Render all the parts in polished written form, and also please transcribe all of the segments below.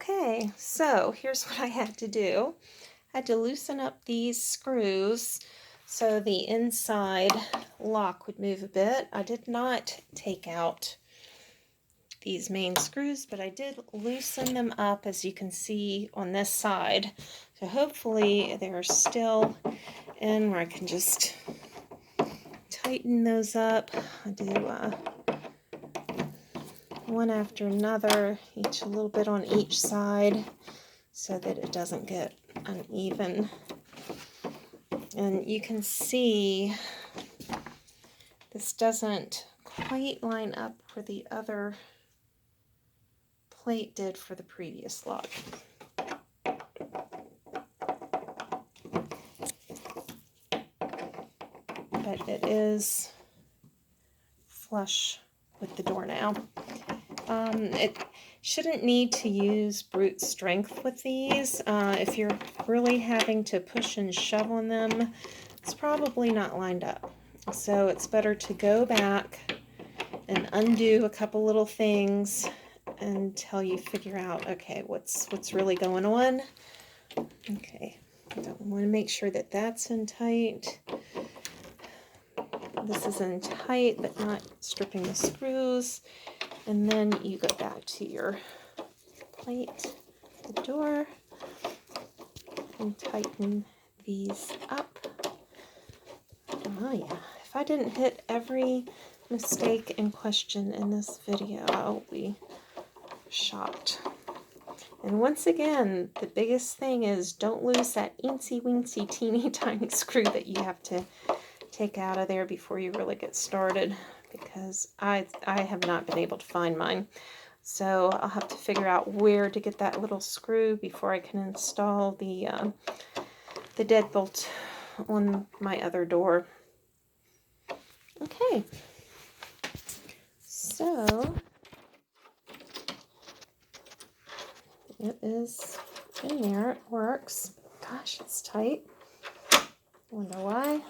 Okay, so here's what I had to do. I had to loosen up these screws so the inside lock would move a bit. I did not take out these main screws, but I did loosen them up, as you can see on this side. So hopefully they're still in where I can just tighten those up. I do one after another, each a little bit on each side so that it doesn't get uneven. And you can see this doesn't quite line up where the other plate did for the previous lock. But it is flush with the door now. It shouldn't need to use brute strength with these. If you're really having to push and shove on them, it's probably not lined up. So it's better to go back and undo a couple little things until you figure out, okay, what's really going on. Okay, I want to make sure that that's in tight. This is in tight, but not stripping the screws. And then you go back to your plate, the door, and tighten these up. Oh yeah, if I didn't hit every mistake in question in this video, I'll be shocked. And once again, the biggest thing is don't lose that eensy-weensy teeny tiny screw that you have to take out of there before you really get started, because I have not been able to find mine. So I'll have to figure out where to get that little screw before I can install the deadbolt on my other door. Okay, so it is in there. It works. Gosh, it's tight. Wonder why.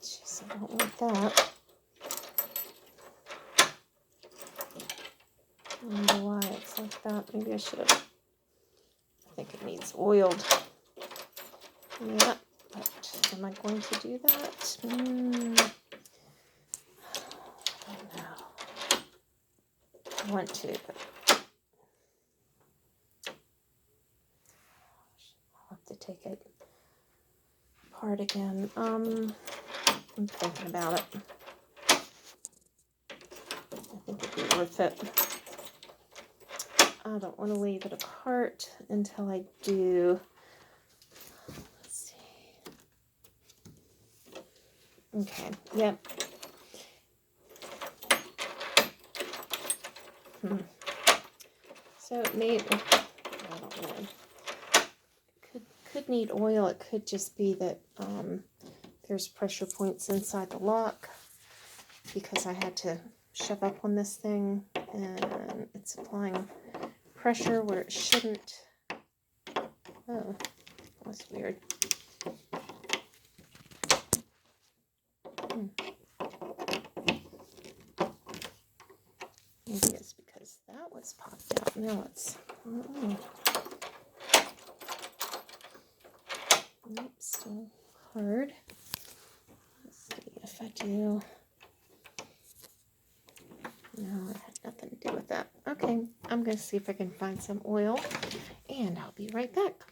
Jeez, I don't want that. I wonder why it's like that. Maybe I should have. I think it needs oiled. Yeah, but am I going to do that? I don't know. I want to, but I'll have to take it apart again. I'm thinking about it. I think it'd be worth it. I don't want to leave it apart until I do. Let's see. Okay, yep. So it may, I don't know. Could need oil. It could just be that there's pressure points inside the lock, because I had to shove up on this thing and it's applying pressure where it shouldn't. Oh, that's weird. Maybe it's because that was popped out. Now it's nope, still hard. Let's see if I do. No, it had nothing to do with that. Okay, I'm going to see if I can find some oil, and I'll be right back.